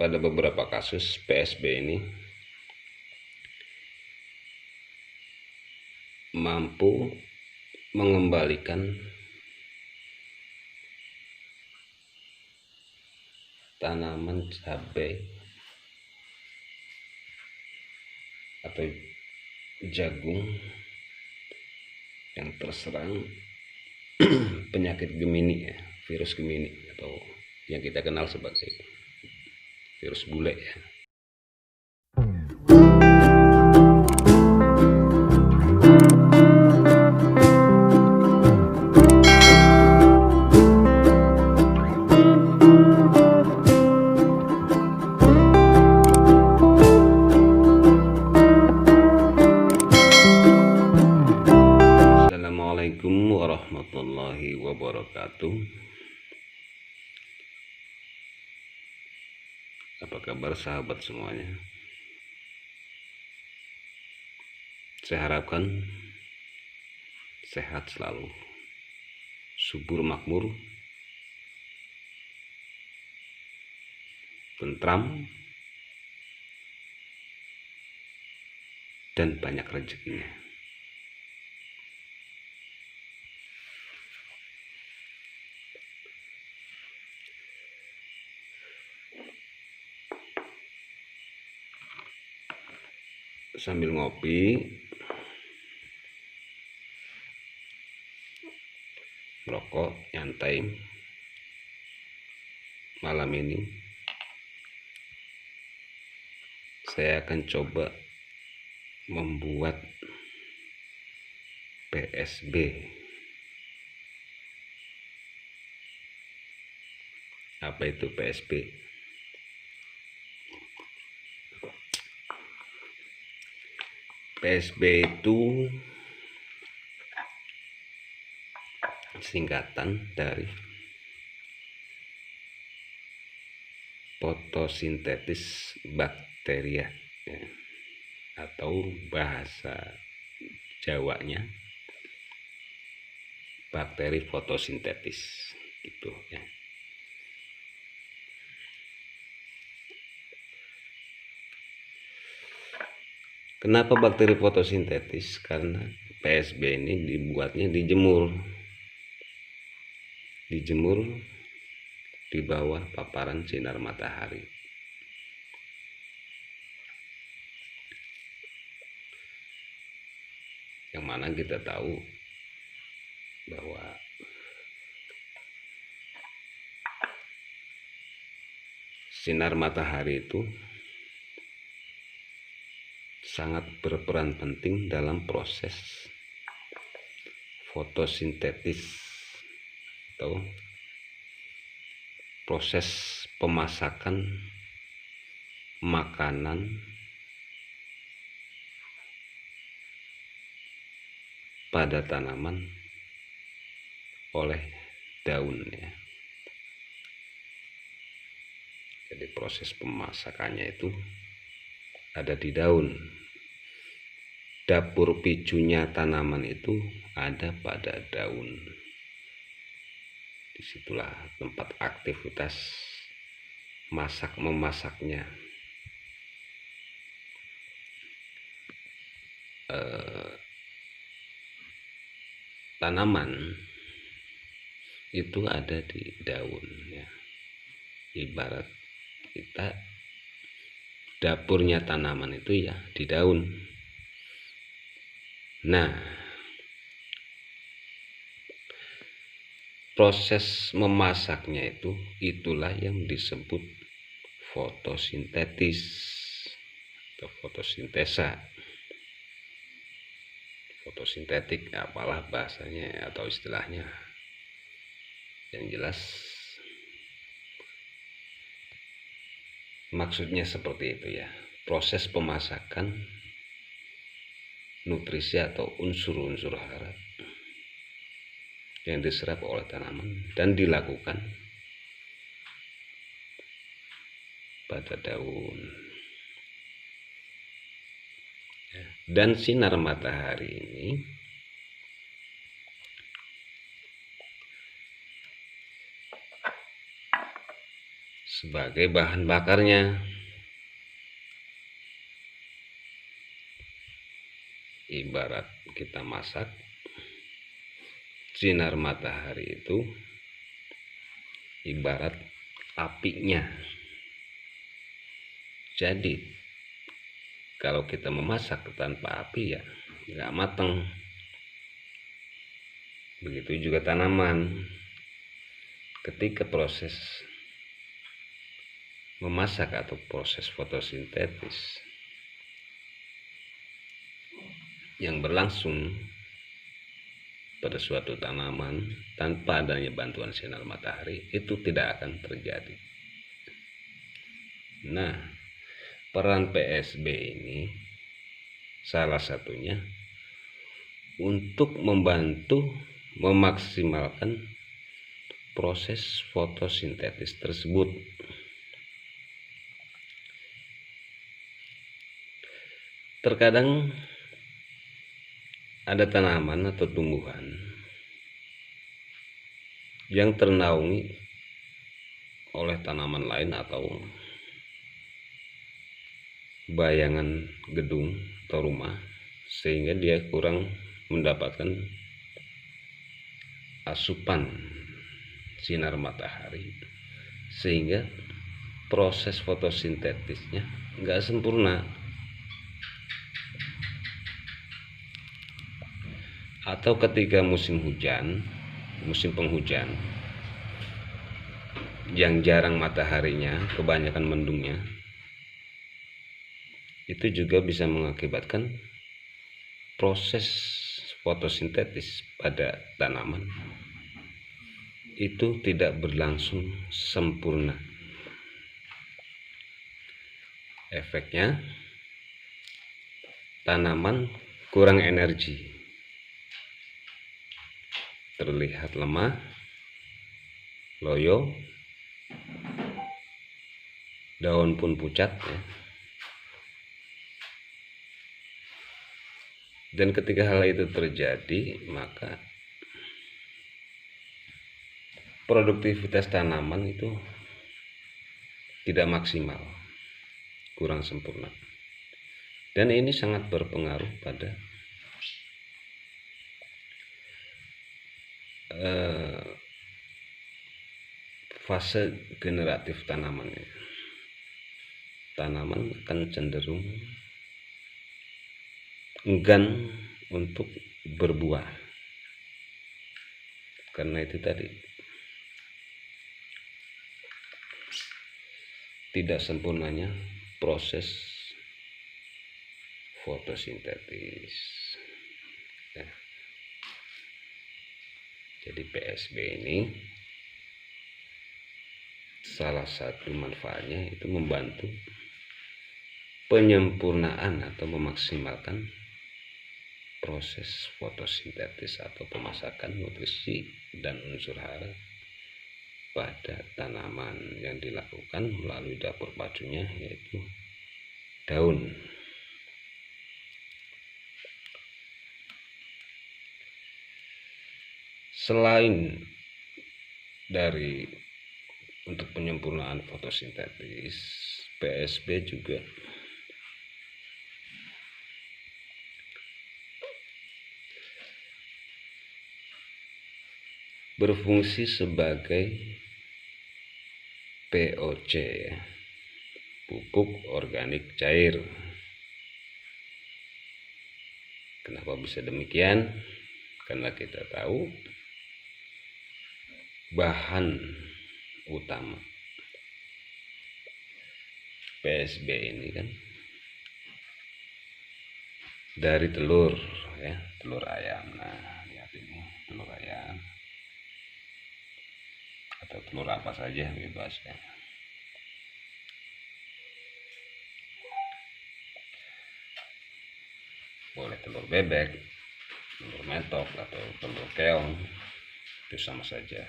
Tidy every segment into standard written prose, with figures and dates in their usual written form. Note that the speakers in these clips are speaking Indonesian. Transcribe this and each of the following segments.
pada beberapa kasus PSB ini mampu mengembalikan tanaman cabai atau jagung yang terserang penyakit Gemini, ya, virus Gemini atau yang kita kenal sebagai virus bule, ya. Assalamualaikum warahmatullahi wabarakatuh. Apa kabar sahabat semuanya? Saya harapkan sehat selalu, subur makmur, tentram, dan banyak rezekinya. Sambil ngopi, merokok, nyantai malam ini saya akan coba membuat PSB. Apa itu PSB? PSB itu singkatan dari fotosintesis bakteria, ya, atau bahasa Jawanya bakteri fotosintetis, gitu ya. Kenapa bakteri fotosintetis? Karena PSB ini dibuatnya dijemur di bawah paparan sinar matahari. Yang mana kita tahu bahwa sinar matahari itu sangat berperan penting dalam proses fotosintetis atau proses pemasakan makanan pada tanaman oleh daun, ya. Jadi proses pemasakannya itu ada di daun. Dapur picunya tanaman itu ada pada daun. Disitulah tempat aktivitas memasaknya. Tanaman itu ada di daun, ya. Ibarat kita dapurnya tanaman itu ya di daun. Nah, proses memasaknya itulah yang disebut fotosintetis atau fotosintesa, fotosintetik, apalah bahasanya atau istilahnya. Yang jelas maksudnya seperti itu, ya. Proses pemasakan nutrisi atau unsur-unsur hara yang diserap oleh tanaman dan dilakukan pada daun, ya. Dan sinar matahari ini sebagai bahan bakarnya. Ibarat kita masak, sinar matahari itu ibarat apinya. Jadi kalau kita memasak tanpa api ya nggak mateng. Begitu juga tanaman, ketika proses memasak atau proses fotosintesis yang berlangsung pada suatu tanaman tanpa adanya bantuan sinar matahari itu tidak akan terjadi. Nah, peran PSB ini salah satunya untuk membantu memaksimalkan proses fotosintesis tersebut. Terkadang ada tanaman atau tumbuhan yang ternaungi oleh tanaman lain atau bayangan gedung atau rumah, sehingga dia kurang mendapatkan asupan sinar matahari, sehingga proses fotosintetisnya nggak sempurna. Atau ketika musim hujan, musim penghujan yang jarang mataharinya, kebanyakan mendungnya, itu juga bisa mengakibatkan proses fotosintetis pada tanaman itu tidak berlangsung sempurna. Efeknya tanaman kurang energi, terlihat lemah, loyo, daun pun pucat ya. Dan ketika hal itu terjadi, maka produktivitas tanaman itu tidak maksimal, kurang sempurna. Dan ini sangat berpengaruh pada fase generatif tanamannya. Tanaman akan cenderung enggan untuk berbuah karena itu tadi, tidak sempurnanya proses fotosintetis ya. Jadi PSB ini salah satu manfaatnya itu membantu penyempurnaan atau memaksimalkan proses fotosintetis atau pemasakan nutrisi dan unsur hara pada tanaman yang dilakukan melalui dapur pacunya, yaitu daun. Selain dari untuk penyempurnaan fotosintetis, PSB juga berfungsi sebagai POC, pupuk organik cair. Kenapa bisa demikian? Karena kita tahu bahan utama PSB ini kan dari telur ya, telur ayam. Nah, lihat ini telur ayam atau telur apa saja bebas ya. Boleh telur bebek, telur metok atau telur keong, itu sama saja.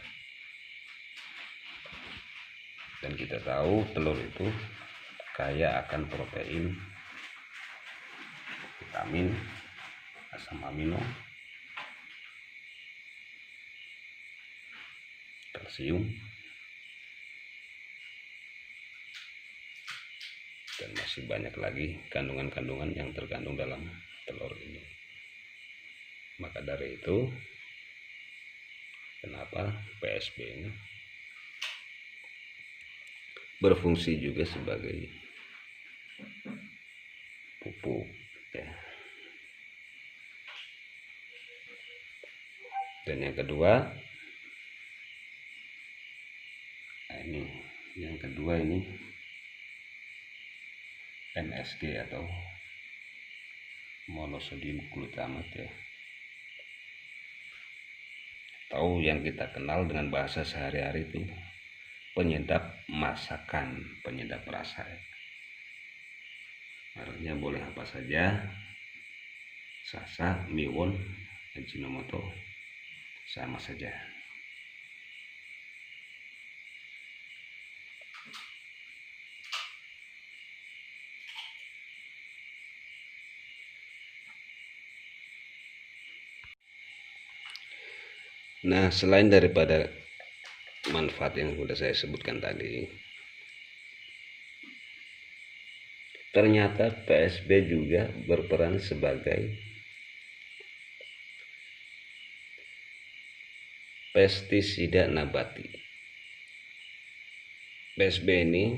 Dan kita tahu telur itu kaya akan protein, vitamin, asam amino, kalsium, dan masih banyak lagi kandungan-kandungan yang terkandung dalam telur ini. Maka dari itu, kenapa PSB ini berfungsi juga sebagai pupuk ya. Dan yang kedua, ini MSG atau monosodium glutamat ya, atau yang kita kenal dengan bahasa sehari-hari itu penyedap masakan, penyedap rasa ya. Mereknya boleh apa saja, Sasa, Miwon, Ajinomoto, sama saja. Nah, selain daripada manfaat yang sudah saya sebutkan tadi, ternyata PSB juga berperan sebagai pestisida nabati. PSB ini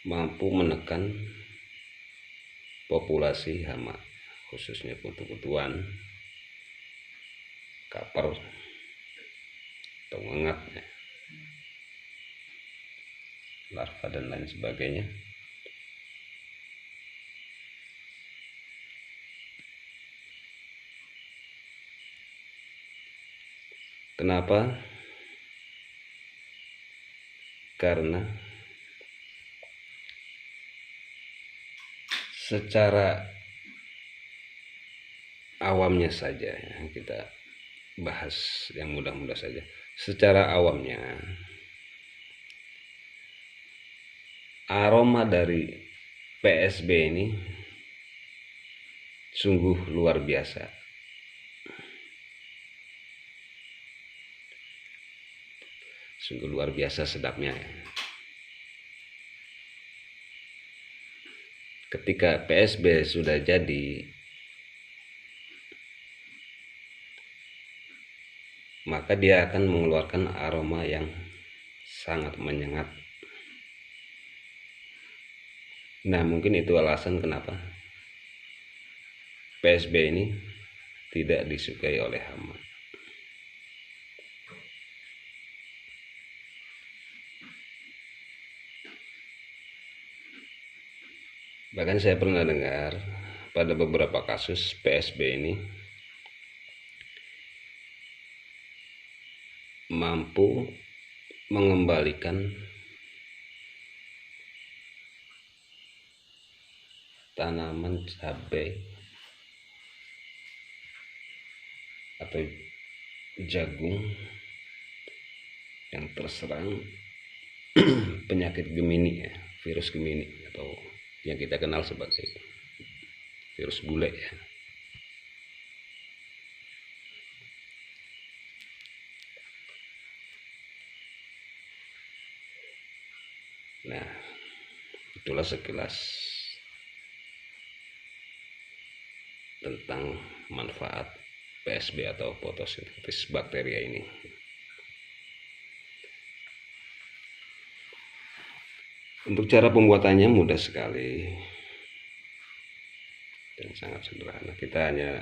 mampu menekan populasi hama, khususnya kutu-kutuan, kaper, atau ngengat, larva dan lain sebagainya. Kenapa? Karena secara awamnya saja ya, kita bahas yang mudah-mudah saja. Secara awamnya, aroma dari PSB ini sungguh luar biasa. Sungguh luar biasa sedapnya. Ketika PSB sudah jadi, maka dia akan mengeluarkan aroma yang sangat menyengat. Nah, mungkin itu alasan kenapa PSB ini tidak disukai oleh hama. Bahkan saya pernah dengar pada beberapa kasus PSB ini mampu mengembalikan tanaman cabai atau jagung yang terserang penyakit Gemini ya, virus Gemini atau yang kita kenal sebagai virus bule ya. Nah, itulah sekilas tentang manfaat PSB atau fotosintesis bakteria ini. Untuk cara pembuatannya mudah sekali dan sangat sederhana. Kita hanya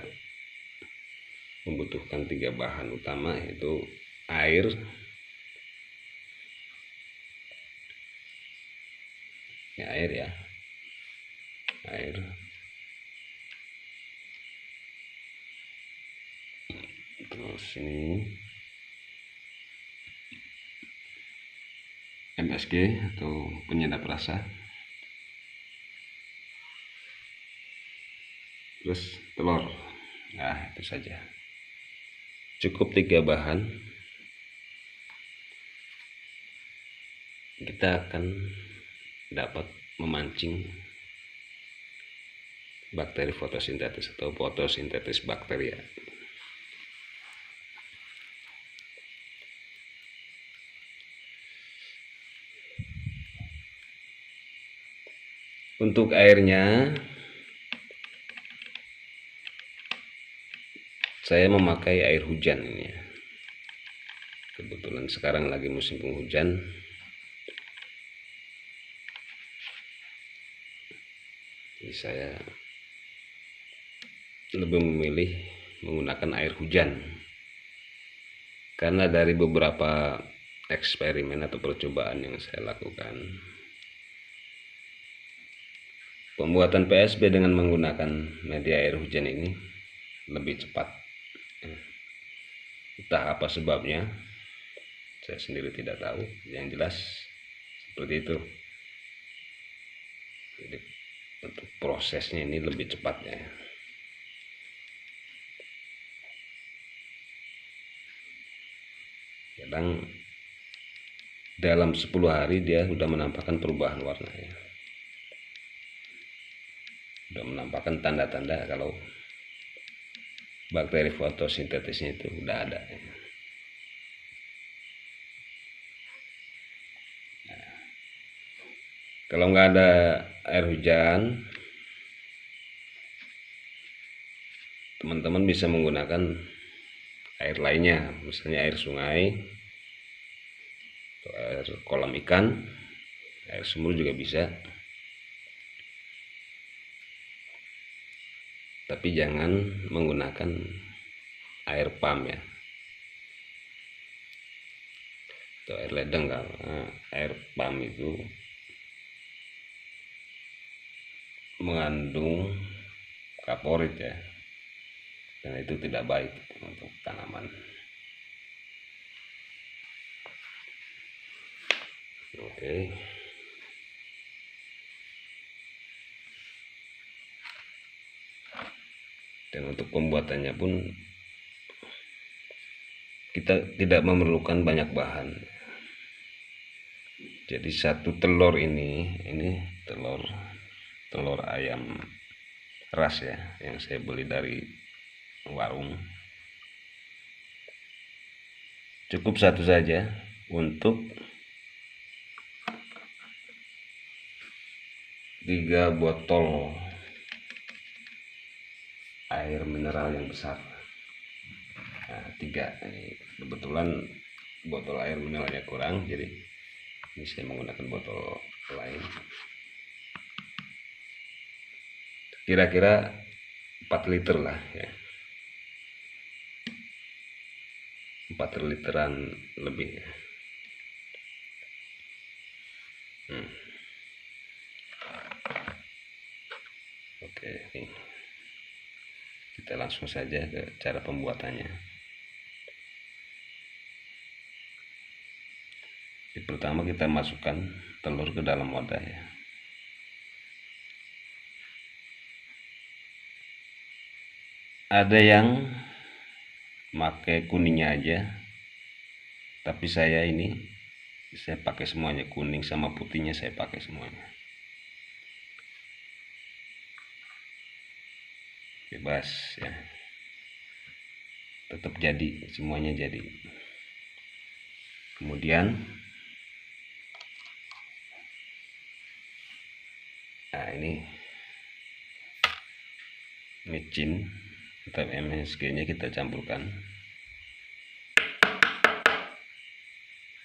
membutuhkan 3 bahan utama, yaitu air, air, terus ini MSG atau penyedap rasa, terus telur. Nah, itu saja, cukup 3 bahan. Kita akan dapat memancing bakteri fotosintetis atau fotosintetis bakteria. Untuk airnya saya memakai air hujan ini ya. Kebetulan sekarang lagi musim penghujan, jadi saya lebih memilih menggunakan air hujan karena dari beberapa eksperimen atau percobaan yang saya lakukan, pembuatan PSB dengan menggunakan media air hujan ini lebih cepat. Entah apa sebabnya, saya sendiri tidak tahu, yang jelas seperti itu. Jadi untuk prosesnya ini lebih cepatnya. Kadang dalam 10 hari dia sudah menampakkan perubahan warnanya, sudah menampakkan tanda-tanda kalau bakteri fotosintetisnya itu sudah ada. Kalau nggak ada air hujan, teman-teman bisa menggunakan air lainnya, misalnya air sungai, atau air kolam ikan, air sumur juga bisa. Tapi jangan menggunakan air pump ya, atau air ledeng. Karena air pump itu mengandung kaporit ya, dan itu tidak baik untuk tanaman. Oke. Dan untuk pembuatannya pun kita tidak memerlukan banyak bahan. Jadi satu telur ini telur ayam ras ya, yang saya beli dari warung. Cukup satu saja untuk 3 botol air mineral yang besar. Nah, 3 ini kebetulan botol air mineralnya kurang, jadi ini saya menggunakan botol lain. Kira-kira 4 liter lah ya, 4 literan lebih ya. Oke, ini kita langsung saja ke cara pembuatannya. Jadi pertama kita masukkan telur ke dalam wadah ya. Ada yang pakai kuningnya aja, tapi saya pakai semuanya, kuning sama putihnya saya pakai semuanya. Bebas ya, tetap jadi, semuanya jadi. Kemudian nah ini micin atau MSG nya kita campurkan,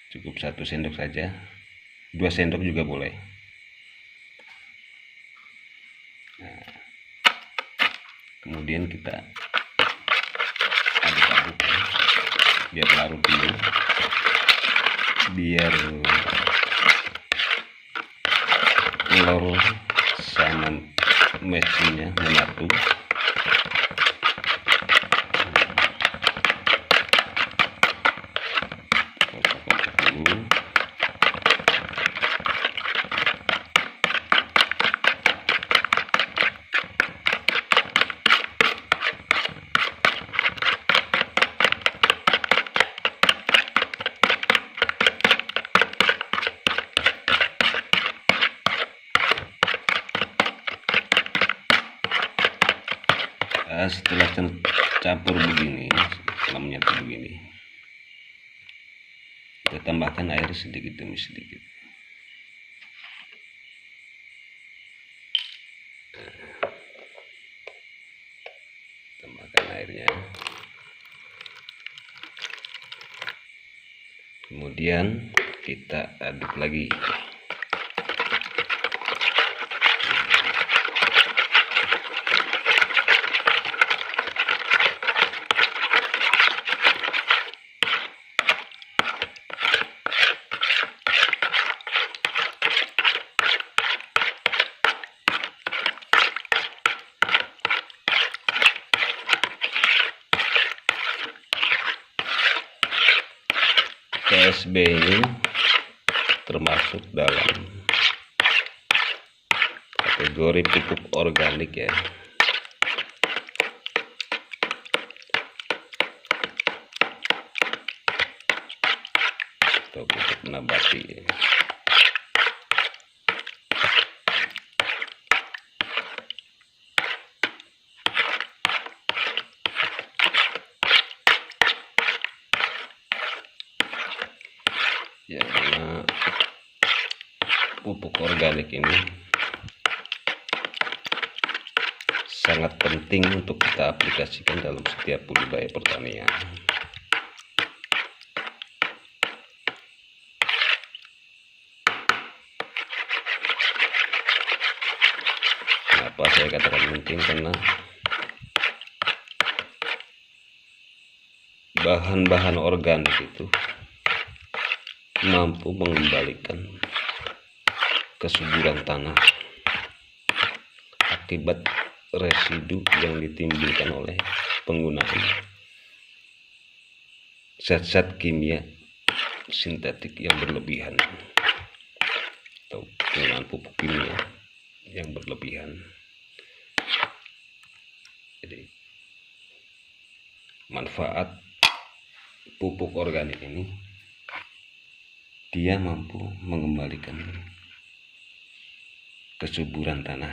cukup 1 sendok saja, 2 sendok juga boleh. Nah, kemudian kita aduk-aduk biar larut dulu, biar telur sama mesinnya menyatu. Setelah campur begini, setelah menyatu begini, kita tambahkan air sedikit demi sedikit. airnya. Kemudian kita aduk lagi. PSB ini termasuk dalam kategori pupuk organik ya, atau pupuk nabati. Ya, karena pupuk organik ini sangat penting untuk kita aplikasikan dalam setiap budidaya pertanian. Kenapa saya katakan penting? Karena bahan-bahan organik itu mampu mengembalikan kesuburan tanah akibat residu yang ditimbulkan oleh penggunaan zat-zat kimia sintetik yang berlebihan atau penggunaan pupuk kimia yang berlebihan. Jadi manfaat pupuk organik ini, dia mampu mengembalikan kesuburan tanah.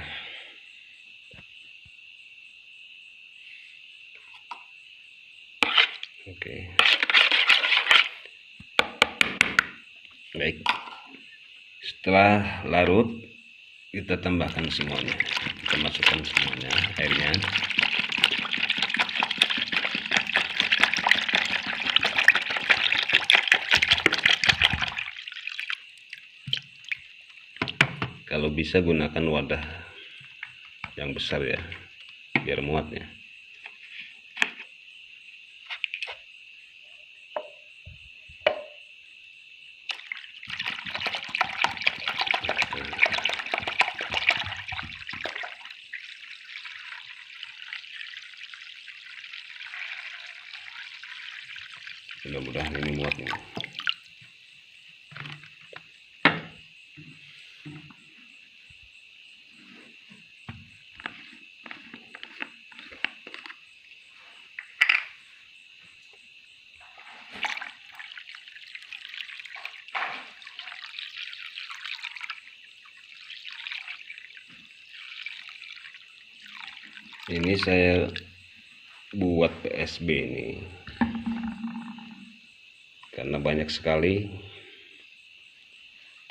Oke. Baik. Setelah larut, kita tambahkan semuanya. Kita masukkan semuanya airnya. Kalau bisa gunakan wadah yang besar ya, biar muatnya. Mudah-mudahan ini muatnya. Ini saya buat PSB ini karena banyak sekali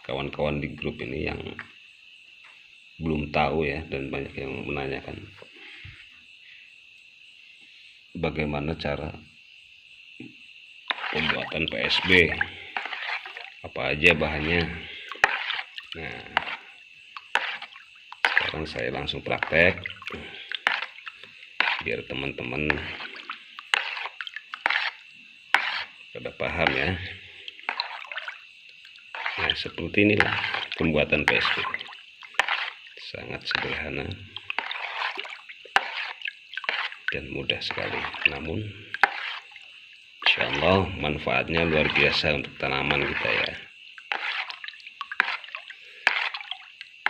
kawan-kawan di grup ini yang belum tahu ya, dan banyak yang menanyakan bagaimana cara pembuatan PSB, apa aja bahannya. Nah, sekarang saya langsung praktek biar teman-teman pada paham ya. Nah, seperti inilah pembuatan PSB, sangat sederhana dan mudah sekali, namun insya Allah manfaatnya luar biasa untuk tanaman kita ya.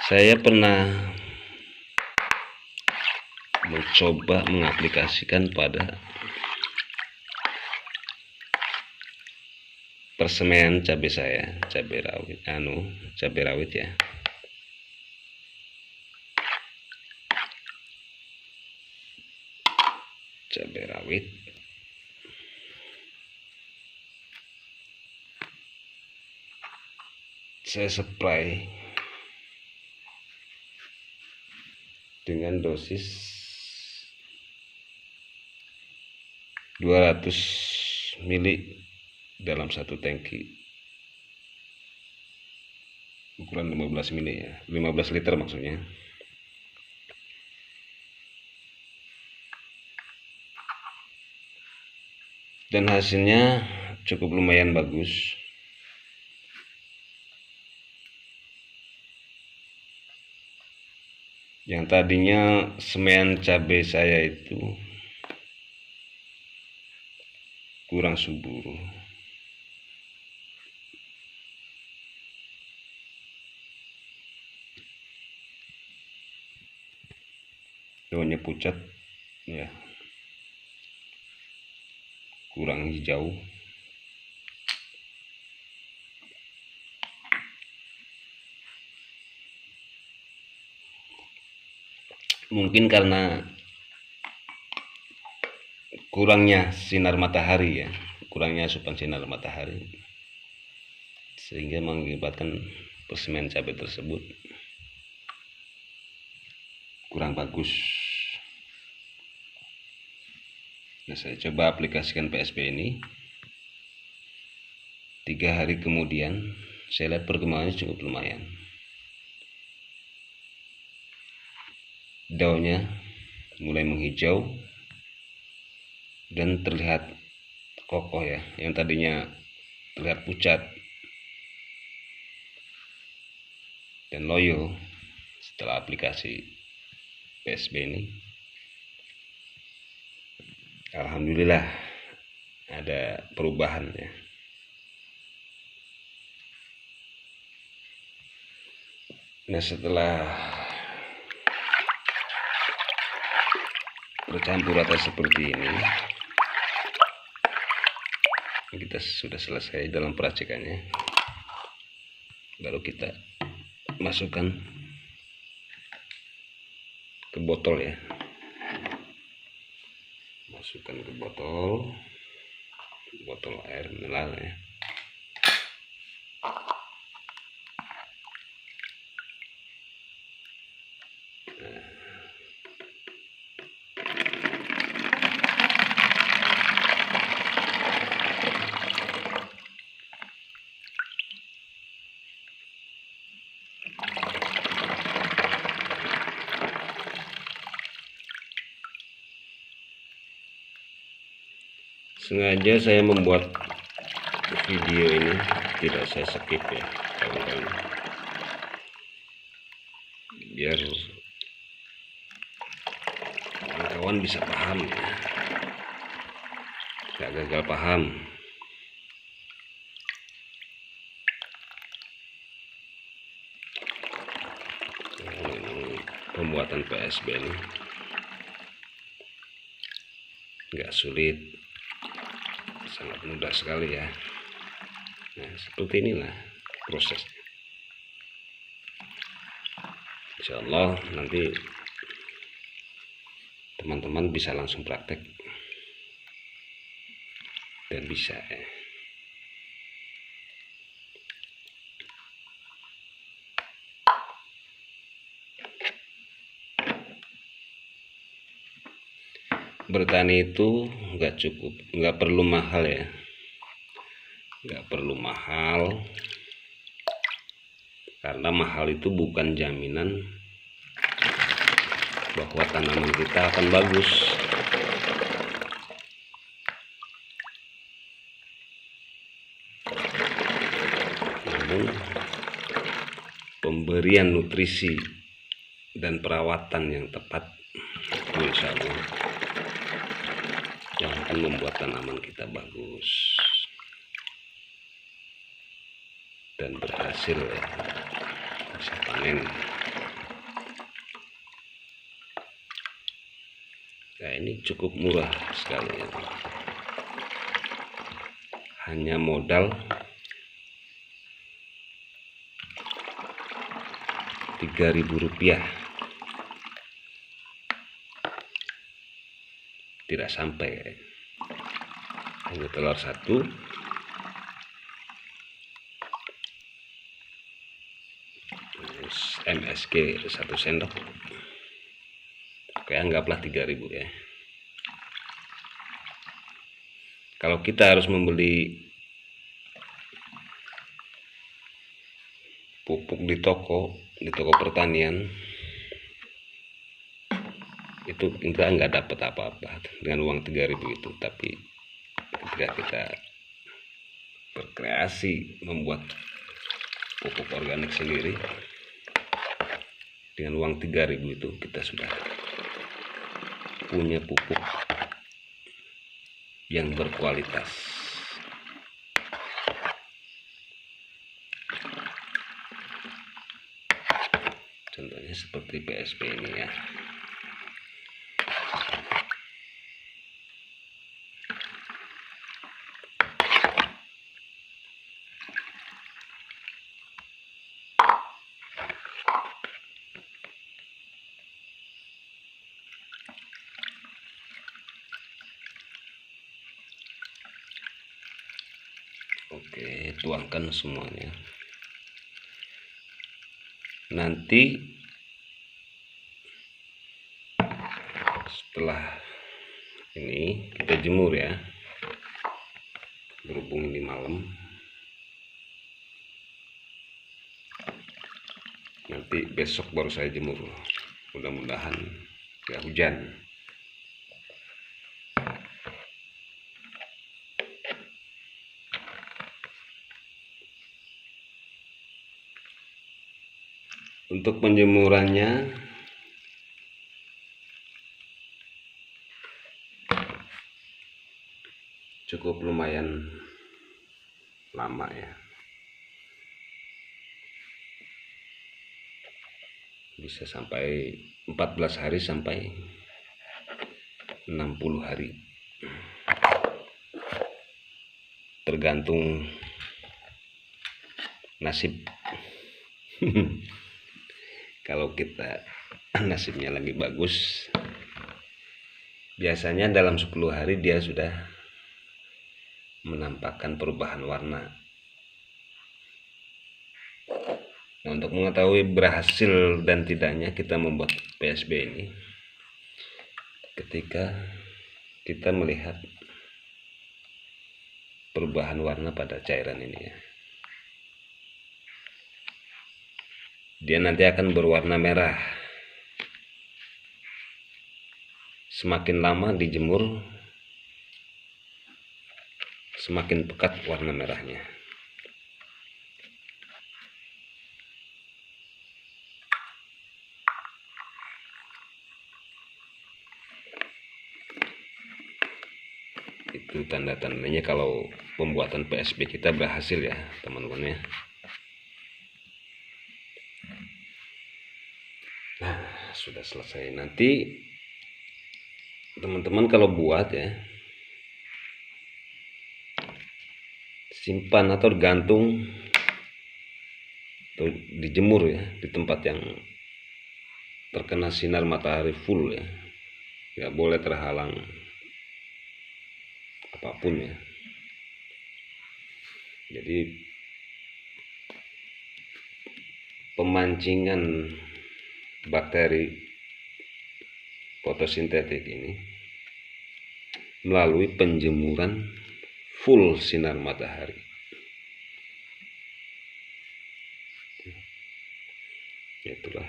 Saya pernah mencoba mengaplikasikan pada persemaian cabai saya, cabai rawit ya. Cabai rawit saya spray dengan dosis 200 mili dalam satu tangki, ukuran 15 mili ya, 15 liter maksudnya. Dan hasilnya cukup lumayan bagus. Yang tadinya semaian cabai saya itu kurang subur, daunnya pucat ya, kurang hijau. Mungkin karena kurangnya sinar matahari ya, kurangnya asupan sinar matahari, sehingga mengakibatkan persemaian cabai tersebut kurang bagus. Nah, saya coba aplikasikan PSB ini. 3 hari kemudian saya lihat perkembangannya cukup lumayan. Daunnya mulai menghijau dan terlihat kokoh ya, yang tadinya terlihat pucat dan loyo. Setelah aplikasi PSB ini, alhamdulillah ada perubahan ya. Nah, setelah bercampur rata seperti ini, kita sudah selesai dalam peracikannya. Baru kita masukkan ke botol ya, masukkan ke botol air mineral ya. Sengaja saya membuat video ini tidak saya skip ya kawan-kawan, biar kawan-kawan bisa paham ya, nggak gagal paham. Pembuatan PSB ini nggak sulit, sangat mudah sekali ya. Nah, seperti inilah prosesnya. Insya Allah nanti teman-teman bisa langsung praktek dan bisa ya. Bertani itu nggak perlu mahal ya, nggak perlu mahal, karena mahal itu bukan jaminan bahwa tanaman kita akan bagus. Namun pemberian nutrisi dan perawatan yang tepat, insya Allah, yang akan membuat tanaman kita bagus dan berhasil ya, bisa panen. Nah, ini cukup murah sekali ya. Hanya modal Rp3.000, tidak sampai ya. Hanya telur satu, MSG 1 sendok. Oke, anggaplah 3.000 ya. Kalau kita harus membeli pupuk di toko pertanian, itu kita nggak dapat apa-apa dengan uang 3.000 itu. Tapi ketika kita berkreasi membuat pupuk organik sendiri dengan uang 3.000 itu, kita sudah punya pupuk yang berkualitas. Contohnya seperti PSB ini ya. Oke, tuangkan semuanya. Nanti setelah ini kita jemur ya, berhubung ini malam, nanti besok baru saya jemur. Mudah-mudahan nggak hujan. Untuk penjemurannya cukup lumayan lama ya, bisa sampai 14 hari sampai 60 hari, tergantung nasib. Kalau kita nasibnya lagi bagus, biasanya dalam 10 hari dia sudah menampakkan perubahan warna. Nah, untuk mengetahui berhasil dan tidaknya kita membuat PSB ini, ketika kita melihat perubahan warna pada cairan ini ya, dia nanti akan berwarna merah. Semakin lama dijemur, semakin pekat warna merahnya. Itu tanda-tandanya kalau pembuatan PSB kita berhasil ya teman-teman ya. Nah, sudah selesai. Nanti teman-teman kalau buat ya, simpan atau gantung atau dijemur ya di tempat yang terkena sinar matahari full ya, nggak boleh terhalang apapun ya. Jadi pemancingan bakteri fotosintetik ini melalui penjemuran full sinar matahari. Itulah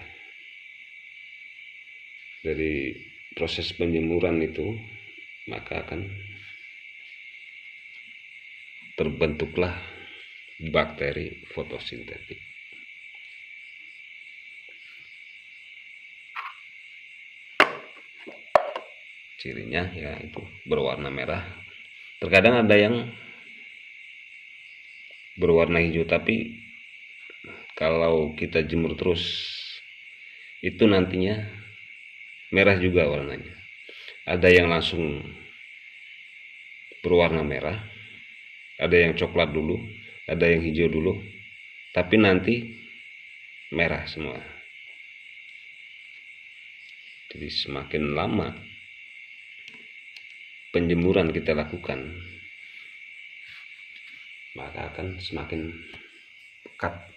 dari proses penjemuran itu, maka akan terbentuklah bakteri fotosintetik. Cirinya ya itu berwarna merah. Terkadang ada yang berwarna hijau, tapi kalau kita jemur terus itu nantinya merah juga warnanya. Ada yang langsung berwarna merah, ada yang coklat dulu, ada yang hijau dulu, tapi nanti merah semua. Jadi semakin lama penjemuran kita lakukan, maka akan semakin pekat.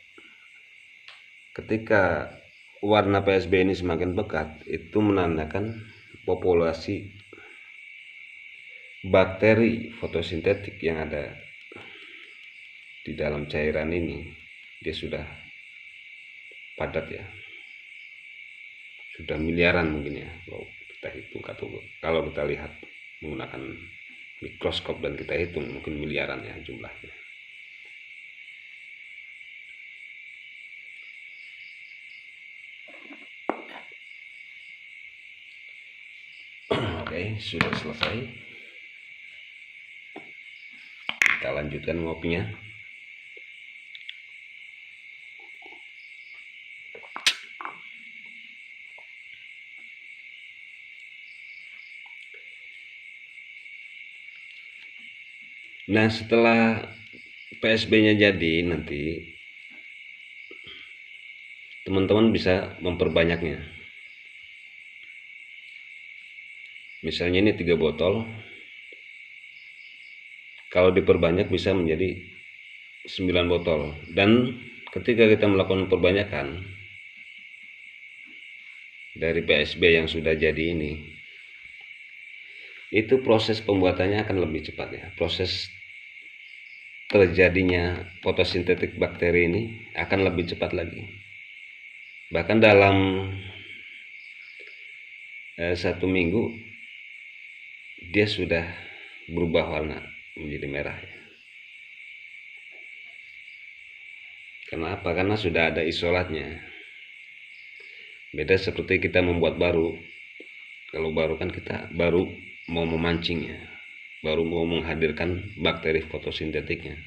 Ketika warna PSB ini semakin pekat, itu menandakan populasi bakteri fotosintetik yang ada di dalam cairan ini dia sudah padat ya, sudah miliaran mungkin ya kalau kita hitung, atau kalau kita lihat menggunakan mikroskop dan kita hitung mungkin miliaran ya jumlahnya. Oke, sudah selesai. Kita lanjutkan ngopinya. Nah, setelah PSB-nya jadi, nanti teman-teman bisa memperbanyaknya. Misalnya ini 3 botol, kalau diperbanyak bisa menjadi 9 botol. Dan ketika kita melakukan perbanyakan dari PSB yang sudah jadi ini, itu proses pembuatannya akan lebih cepat ya. Proses terjadinya fotosintetik bakteri ini akan lebih cepat lagi. Bahkan dalam 1 minggu dia sudah berubah warna menjadi merah ya. Kenapa? Karena sudah ada isolatnya. Beda seperti kita membuat baru. Kalau baru kan kita baru mau memancingnya, baru mau menghadirkan bakteri fotosintetiknya.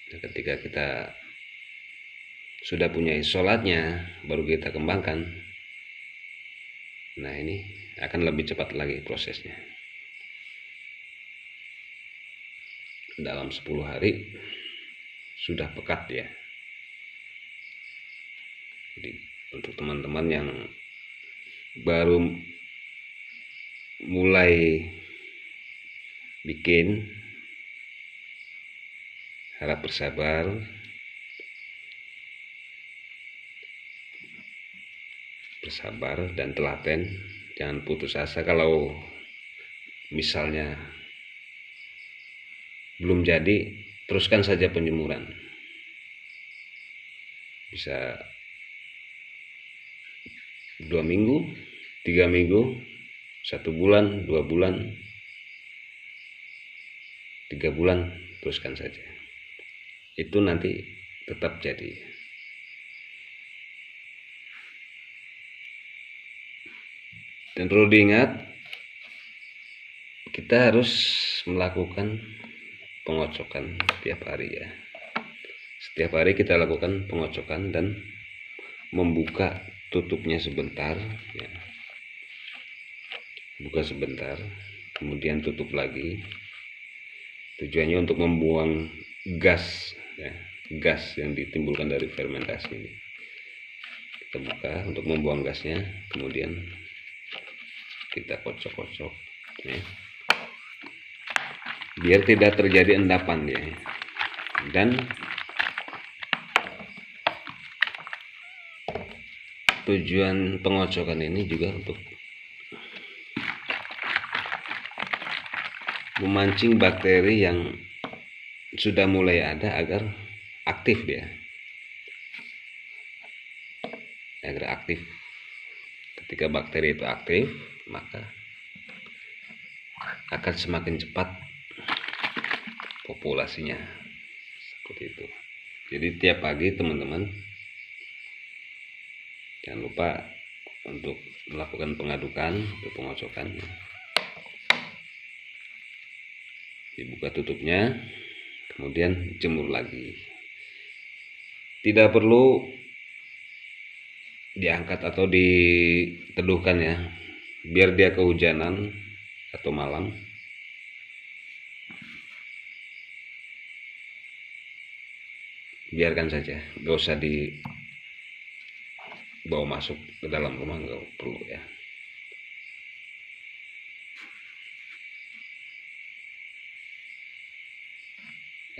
Nah, ketika kita sudah punya isolatnya, baru kita kembangkan. Nah, ini akan lebih cepat lagi prosesnya. Dalam 10 hari sudah pekat ya. Jadi untuk teman-teman yang baru mulai bikin, harap bersabar, dan telaten. Jangan putus asa kalau misalnya belum jadi, teruskan saja penjemuran. Bisa 2 minggu, 3 minggu, 1 bulan, 2 bulan, 3 bulan, teruskan saja. Itu nanti tetap jadi. Dan perlu diingat, kita harus melakukan pengocokan setiap hari ya. Setiap hari kita lakukan pengocokan dan membuka tutupnya sebentar ya. Buka sebentar, kemudian tutup lagi. Tujuannya untuk membuang gas ya, gas yang ditimbulkan dari fermentasi ini. Kita buka untuk membuang gasnya, kemudian kita kocok-kocok ya, biar tidak terjadi endapan ya. Dan tujuan pengocokan ini juga untuk memancing bakteri yang sudah mulai ada agar aktif dia, agar aktif. Ketika bakteri itu aktif, maka akan semakin cepat populasinya, seperti itu. Jadi tiap pagi teman-teman jangan lupa untuk melakukan pengadukan atau pengocokan. Dibuka tutupnya, kemudian jemur lagi. Tidak perlu diangkat atau diteduhkan ya, biar dia kehujanan atau malam. Biarkan saja, gak usah dibawa masuk ke dalam rumah, gak perlu ya.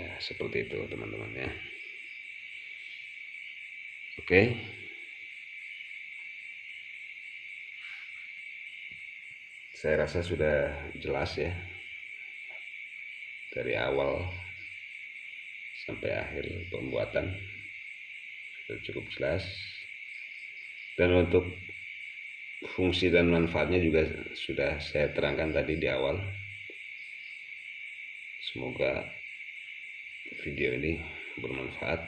Ya seperti itu teman-teman ya. Oke. Saya rasa sudah jelas ya. dari awal sampai akhir pembuatan sudah cukup jelas, dan untuk fungsi dan manfaatnya juga sudah saya terangkan tadi di awal. Semoga video ini bermanfaat.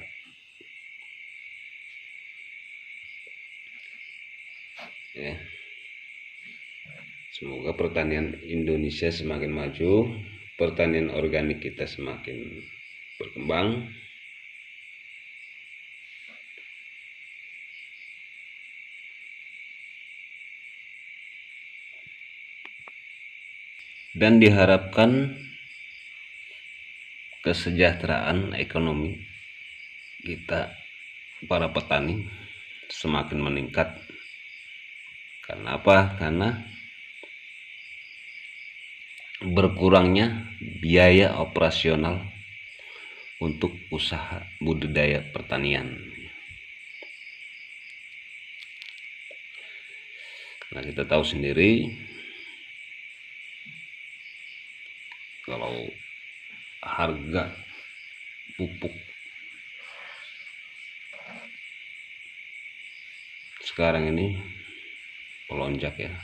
Ya. Semoga pertanian Indonesia semakin maju, pertanian organik kita semakin berkembang, dan diharapkan kesejahteraan ekonomi kita para petani semakin meningkat. Karena apa? Karena berkurangnya biaya operasional untuk usaha budidaya pertanian. Nah, kita tahu sendiri kalau harga pupuk sekarang ini melonjak ya,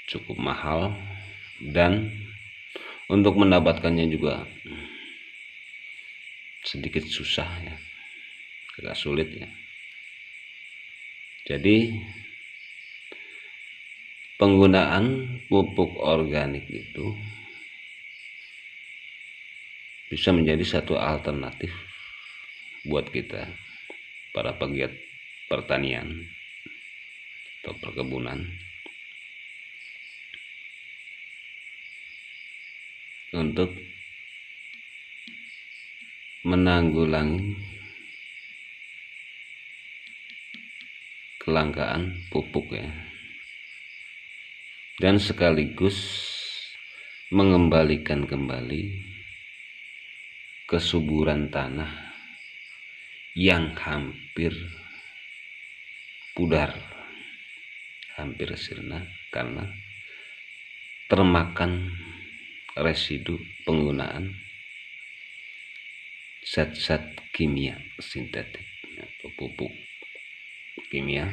cukup mahal, dan untuk mendapatkannya juga sedikit susah ya, agak sulit ya. Jadi penggunaan pupuk organik itu bisa menjadi satu alternatif buat kita para pegiat pertanian atau perkebunan untuk menanggulangi kelangkaan pupuk ya, dan sekaligus mengembalikan kembali kesuburan tanah yang hampir pudar, hampir sirna karena termakan residu penggunaan zat-zat kimia sintetik atau pupuk kimia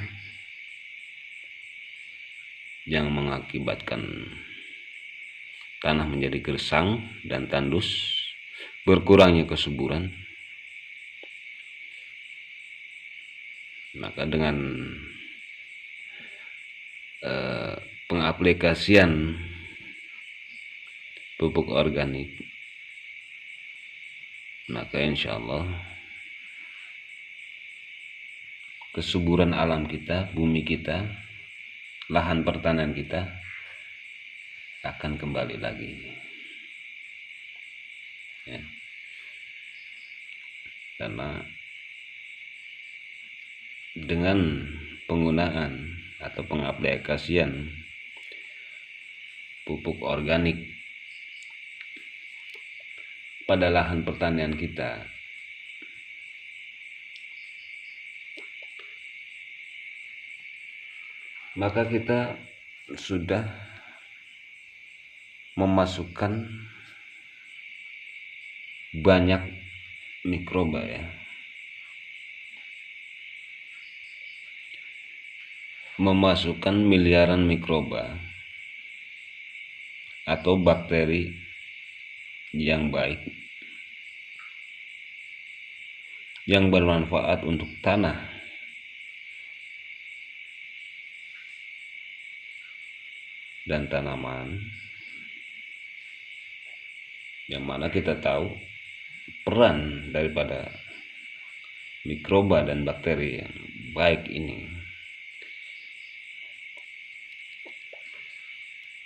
yang mengakibatkan tanah menjadi gersang dan tandus, berkurangnya kesuburan. Maka dengan pengaplikasian pupuk organik, maka insya Allah kesuburan alam kita, bumi kita, lahan pertanian kita akan kembali lagi ya. Karena dengan penggunaan atau pengaplikasian pupuk organik pada lahan pertanian kita, maka kita sudah memasukkan banyak mikroba ya, memasukkan miliaran mikroba atau bakteri yang baik, yang bermanfaat untuk tanah dan tanaman, yang mana kita tahu peran daripada mikroba dan bakteri yang baik ini,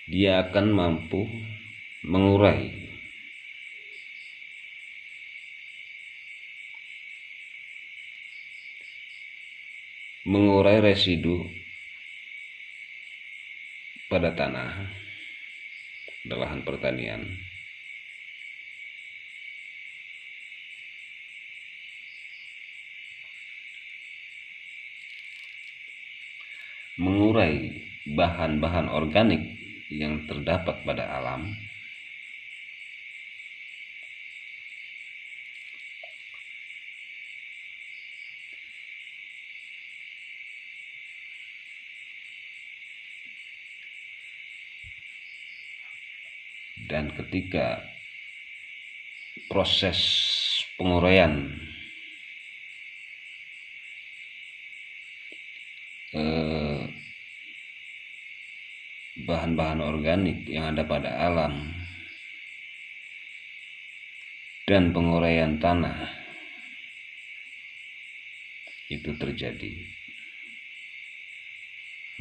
dia akan mampu mengurai residu pada tanah, pada lahan pertanian, mengurai bahan-bahan organik yang terdapat pada alam, Dan ketika proses penguraian bahan-bahan organik yang ada pada alam dan penguraian tanah itu terjadi,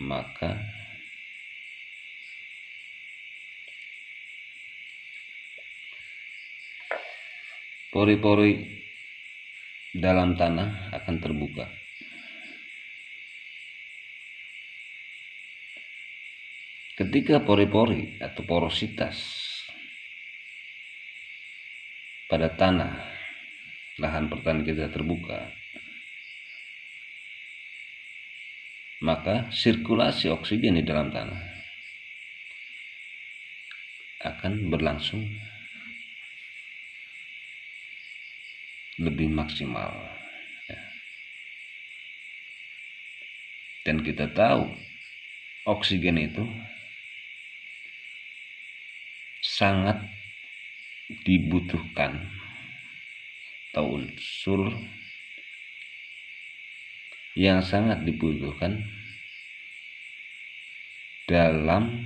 maka pori-pori dalam tanah akan terbuka. Ketika pori-pori atau porositas pada tanah, lahan pertanian kita terbuka, maka sirkulasi oksigen di dalam tanah akan berlangsung lebih maksimal. Dan kita tahu oksigen itu sangat dibutuhkan, atau unsur yang sangat dibutuhkan dalam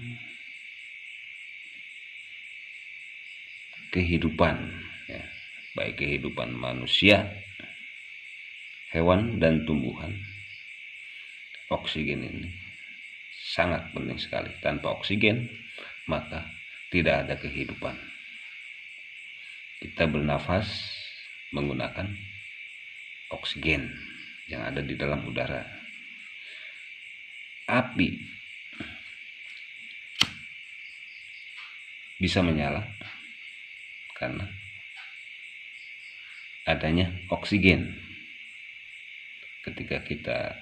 kehidupan, ya, baik kehidupan manusia, hewan, dan tumbuhan. Oksigen ini sangat penting sekali. Tanpa oksigen maka tidak ada kehidupan. Kita bernafas menggunakan oksigen yang ada di dalam udara. Api bisa menyala karena adanya oksigen. Ketika kita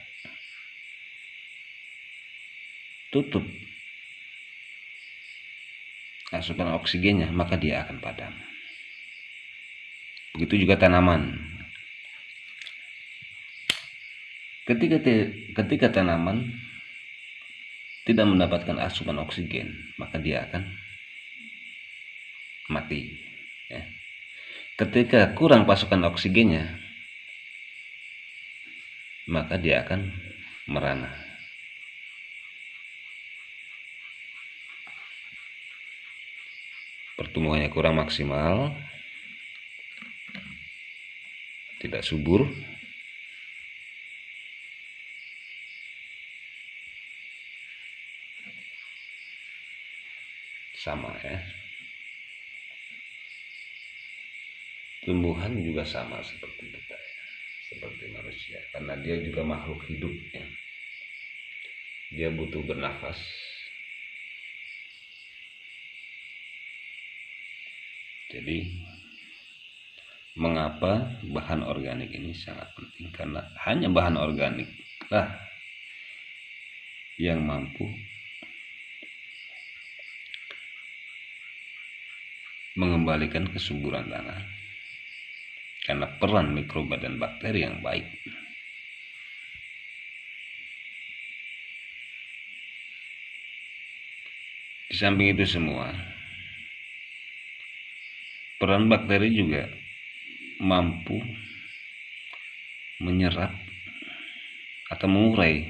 tutup asupan oksigennya, maka dia akan padam. Begitu juga tanaman. Ketika tanaman tidak mendapatkan asupan oksigen, maka dia akan mati, ya. Ketika kurang pasokan oksigennya, maka dia akan merana. Pertumbuhannya kurang maksimal, tidak subur, sama, ya. Tumbuhan juga sama seperti kita, ya, seperti manusia, karena dia juga makhluk hidup, ya. Dia butuh bernafas. Jadi mengapa bahan organik ini sangat penting? Karena hanya bahan organik lah yang mampu mengembalikan kesuburan tanah, karena peran mikroba dan bakteri yang baik. Di samping itu semua, peran bakteri juga mampu menyerap atau mengurai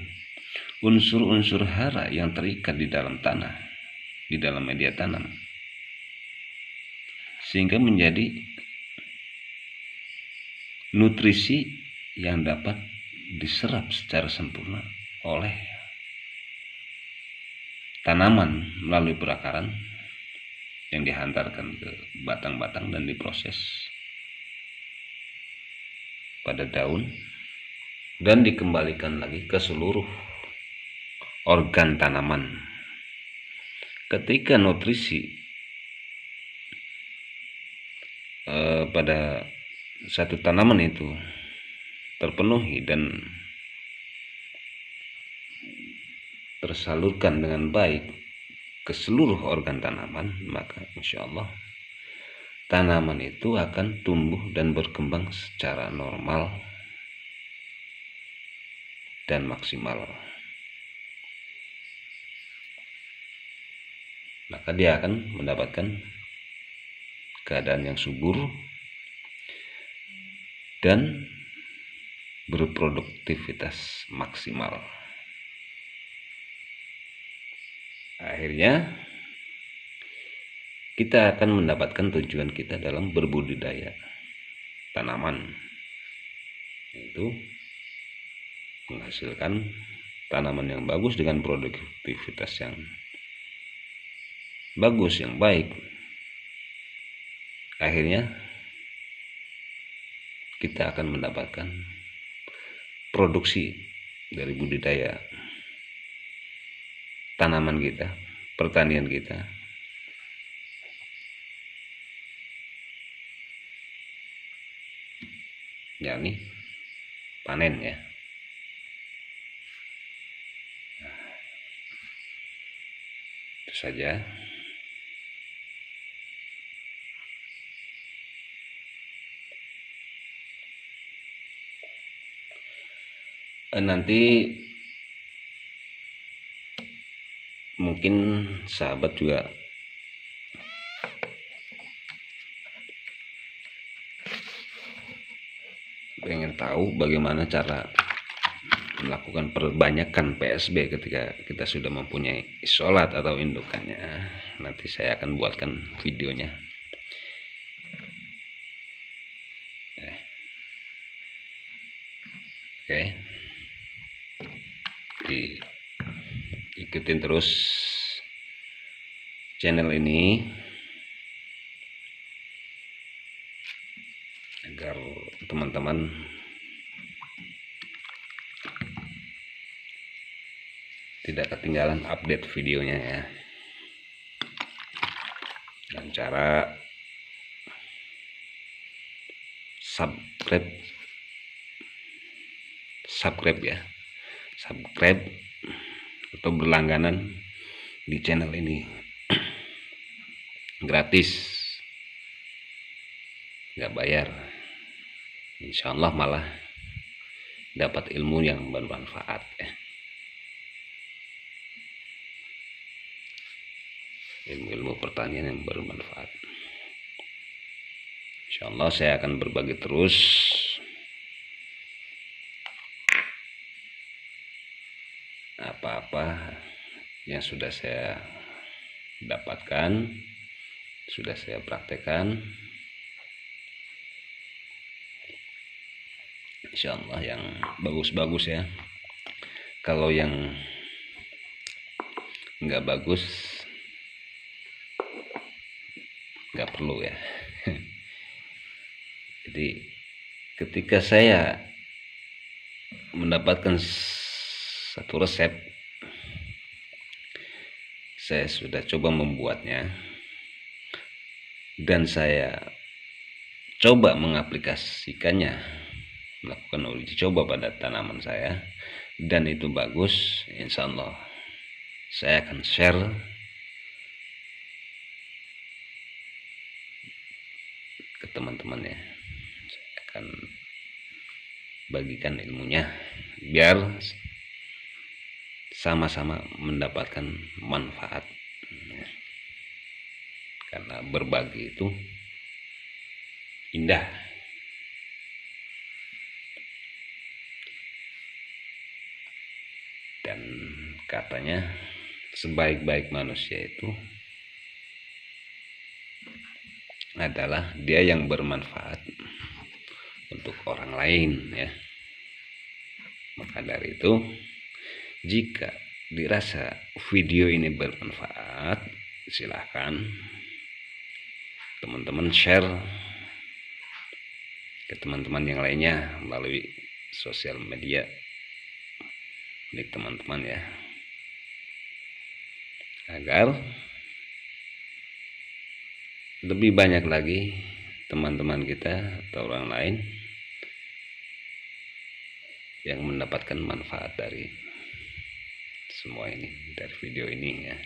unsur-unsur hara yang terikat di dalam tanah, di dalam media tanam, sehingga menjadi nutrisi yang dapat diserap secara sempurna oleh tanaman melalui perakaran yang dihantarkan ke batang-batang dan diproses pada daun dan dikembalikan lagi ke seluruh organ tanaman. Ketika nutrisi pada satu tanaman itu terpenuhi dan tersalurkan dengan baik ke seluruh organ tanaman, maka insya Allah tanaman itu akan tumbuh dan berkembang secara normal dan maksimal. Maka dia akan mendapatkan keadaan yang subur dan berproduktivitas maksimal. Akhirnya kita akan mendapatkan tujuan kita dalam berbudidaya tanaman, yaitu menghasilkan tanaman yang bagus dengan produktivitas yang bagus, yang baik. Akhirnya kita akan mendapatkan produksi dari budidaya tanaman kita, pertanian kita, yakni panen ya. Itu saja. Nanti mungkin sahabat juga pengen tahu bagaimana cara melakukan perbanyakan PSB ketika kita sudah mempunyai isolat atau indukannya. Nanti saya akan buatkan videonya. Oke, ikutin terus channel ini agar teman-teman tidak ketinggalan update videonya ya. Dan cara subscribe atau berlangganan di channel ini gratis, nggak bayar. Insya Allah malah dapat ilmu yang bermanfaat ya. Ilmu-ilmu pertanian yang bermanfaat. Insya Allah saya akan berbagi terus apa-apa yang sudah saya dapatkan, sudah saya praktekkan. Insya Allah yang bagus-bagus ya. Kalau yang nggak bagus nggak perlu ya. Jadi ketika saya mendapatkan satu resep, saya sudah coba membuatnya dan saya coba mengaplikasikannya, melakukan uji coba pada tanaman saya, dan itu bagus. Insya Allah saya akan share ke teman-teman ya. Saya akan bagikan ilmunya biar sama-sama mendapatkan manfaat, karena berbagi itu indah. Dan katanya sebaik-baik manusia itu adalah dia yang bermanfaat untuk orang lain ya. Maka dari itu, jika dirasa video ini bermanfaat, silahkan teman-teman share ke teman-teman yang lainnya melalui sosial media milik teman-teman ya, agar lebih banyak lagi teman-teman kita atau orang lain yang mendapatkan manfaat dari semua ini, dari video ini ya.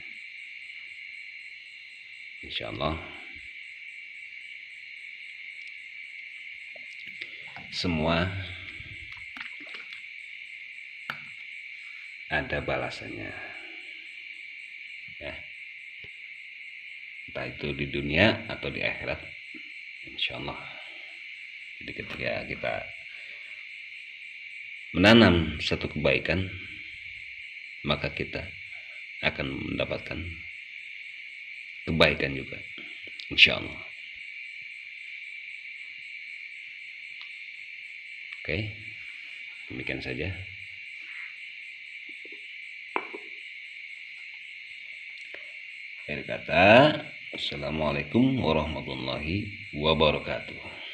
Insya Allah semua ada balasannya ya, entah itu di dunia atau di akhirat. insya Allah. Jadi ketika kita menanam satu kebaikan, maka kita akan mendapatkan kebaikan juga, insya Allah. Oke, demikian saja. Akhir kata, assalamualaikum warahmatullahi wabarakatuh.